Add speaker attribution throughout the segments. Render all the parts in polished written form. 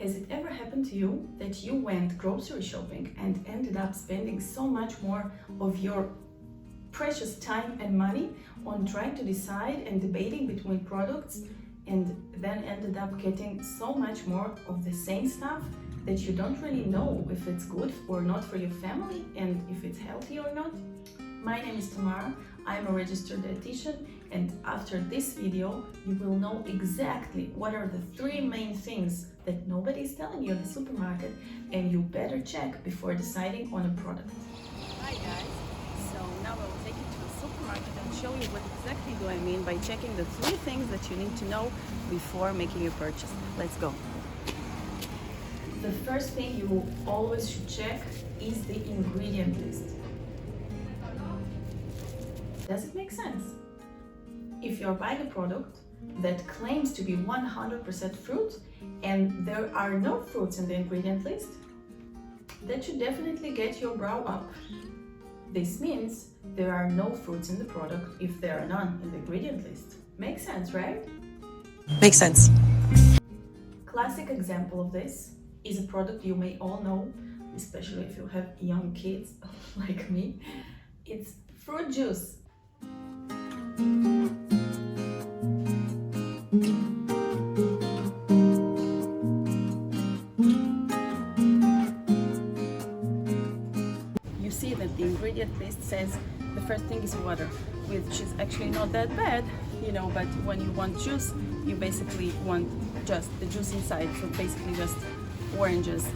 Speaker 1: Has it ever happened to you that you went grocery shopping and ended up spending so much more of your precious time and money on trying to decide and debating between products, and then ended up getting so much more of the same stuff that you don't really know if it's good or not for your family and if it's healthy or not? My name is Tamara, I'm a registered dietitian, and after this video you will know exactly what are the 3 main things that nobody is telling you at the supermarket and you better check before deciding on a product.
Speaker 2: Hi guys, so now I will take you to the supermarket and show you what exactly do I mean by checking the 3 things that you need to know before making a purchase. Let's go.
Speaker 1: The first thing you always should check is the ingredient list. Does it make sense? If you're buying a product that claims to be 100% fruit and there are no fruits in the ingredient list, that should definitely get your brow up. This means there are no fruits in the product if there are none in the ingredient list. Makes sense, right?
Speaker 3: Makes sense.
Speaker 1: Classic example of this is a product you may all know, especially if you have young kids like me. It's fruit juice.
Speaker 2: You see that the ingredient list says the first thing is water, which is actually not that bad, but when you want juice, you basically want just the juice inside, so basically just oranges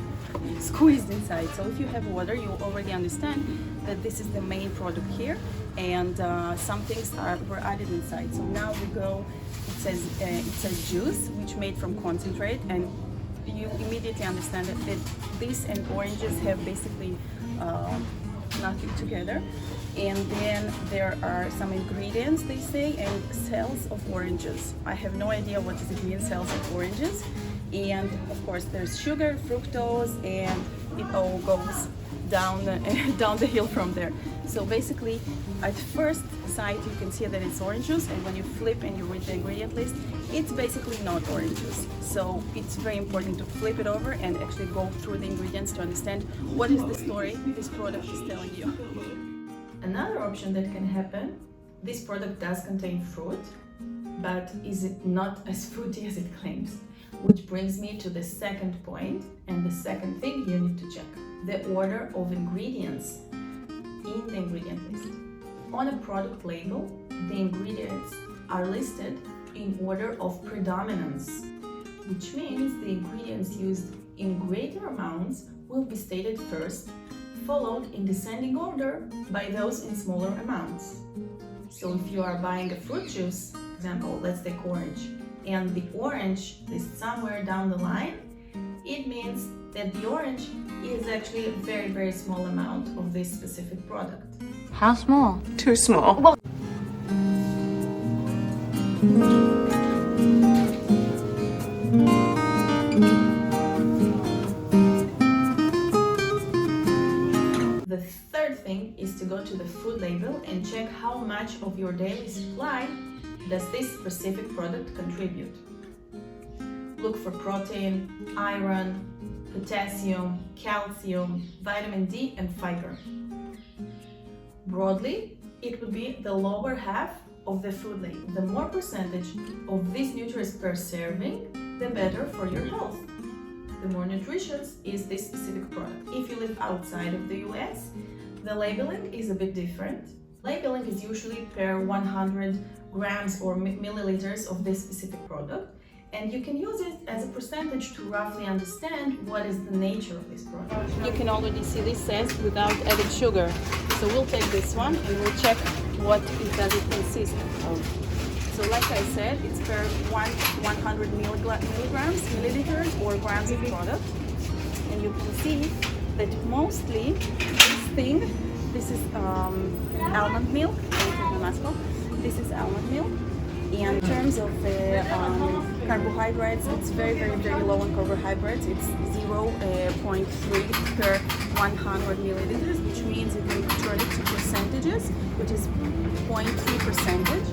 Speaker 2: squeezed inside. So if you have water, you already understand that this is the main product here, and some things were added inside. So now we go, it says juice, which made from concentrate, and you immediately understand that this and oranges have basically nothing together. And then there are some ingredients, they say, and cells of oranges. I have no idea what does it mean, cells of oranges. And of course there's sugar, fructose, and it all goes down the hill from there. So basically at first sight you can see that it's orange juice, and when you flip and you read the ingredient list, it's basically not orange juice. So it's very important to flip it over and actually go through the ingredients to understand what is the story this product is telling you.
Speaker 1: Another option that can happen, this product does contain fruit, but is it not as fruity as it claims? Which brings me to the second point, and the second thing you need to check: the order of ingredients in the ingredient list. On a product label, the ingredients are listed in order of predominance, which means the ingredients used in greater amounts will be stated first, followed in descending order by those in smaller amounts. So if you are buying a fruit juice, for example, let's take orange, and the orange is somewhere down the line, it means that the orange is actually a very, very small amount of this specific product.
Speaker 3: How small? Too small.
Speaker 1: The third thing is to go to the food label and check how much of your daily supply does this specific product contribute. Look for protein, iron, potassium, calcium, vitamin D, and fiber. Broadly, it would be the lower half of the food label. The more percentage of these nutrients per serving, the better for your health. The more nutritious is this specific product. If you live outside of the US, the labeling is a bit different. Labeling is usually per 100 grams or milliliters of this specific product, and you can use it as a percentage to roughly understand what is the nature of this product.
Speaker 2: You can already see this says without added sugar. So we'll take this one and we'll check what does it consist of. So like I said, it's per 100 milliliters or grams of product. And you can see that mostly this is almond milk. This is almond milk. And in terms of the carbohydrates, it's very, very, very low on carbohydrates. It's 0.3 per 100 milliliters, which means you can turn it to percentages, which is 0.3 percentage.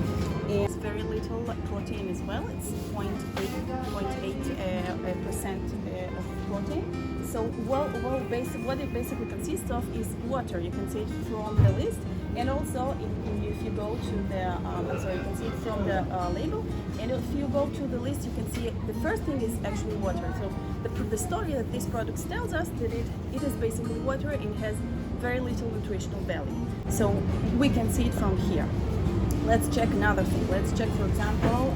Speaker 2: It's very little protein as well. It's 0.8% of protein. So what it basically consists of is water. You can see it from the list, and also if you go to the you can see it from the label. And if you go to the list, you can see the first thing is actually water. So the story that this product tells us that it is basically water and has very little nutritional value. So we can see it from here. Let's check another thing. Let's check, for example,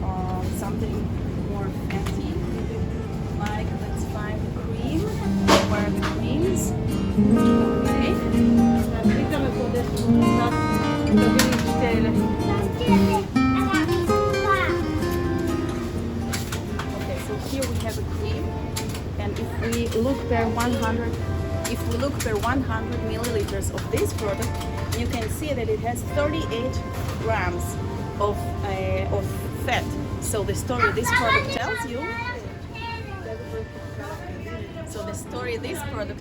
Speaker 2: something more fancy. Like, let's find the cream. Where are the creams? Okay. Okay, so here we have a cream, and if we look per 100 milliliters of this product, you can see that it has 38 grams of fat. So the story this product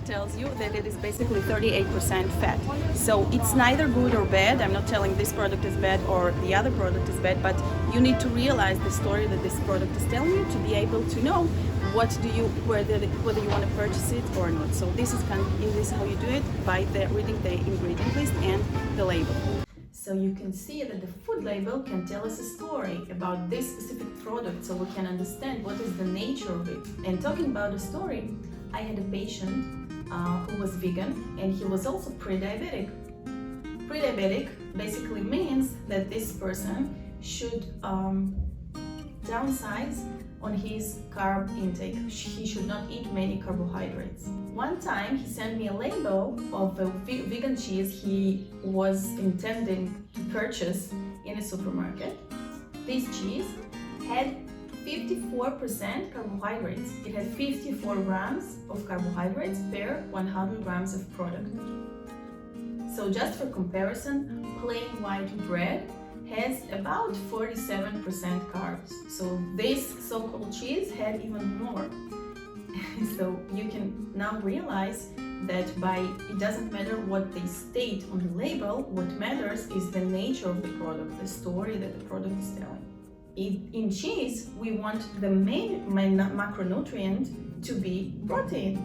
Speaker 2: tells you that it is basically 38% fat. So it's neither good or bad. I'm not telling this product is bad or the other product is bad, but you need to realize the story that this product is telling you to be able to know whether you want to purchase it or not. So this is how you do it, by reading the ingredient list and the label.
Speaker 1: So you can see that the food label can tell us a story about this specific product, so we can understand what is the nature of it. And talking about a story, I had a patient who was vegan, and he was also pre-diabetic. Pre-diabetic basically means that this person should downsize on his carb intake. He should not eat many carbohydrates. One time he sent me a label of a vegan cheese he was intending to purchase in a supermarket. This cheese had 54% carbohydrates. It had 54 grams of carbohydrates per 100 grams of product. So just for comparison, plain white bread has about 47% carbs. So this so-called cheese had even more. So you can now realize that it doesn't matter what they state on the label, what matters is the nature of the product, the story that the product is telling. In cheese, we want the main macronutrient to be protein,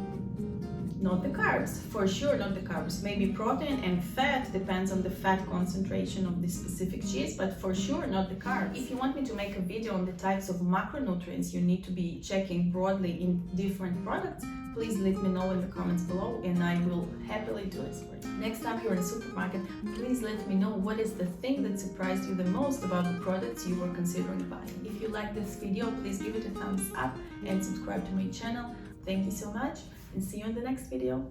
Speaker 1: not the carbs. For sure, not the carbs. Maybe protein and fat, depends on the fat concentration of this specific cheese, but for sure not the carbs. If you want me to make a video on the types of macronutrients you need to be checking broadly in different products, please let me know in the comments below and I will happily do it for you. Next time you're in the supermarket, please let me know what is the thing that surprised you the most about the products you were considering buying. If you like this video, please give it a thumbs up and subscribe to my channel. Thank you so much, and see you in the next video.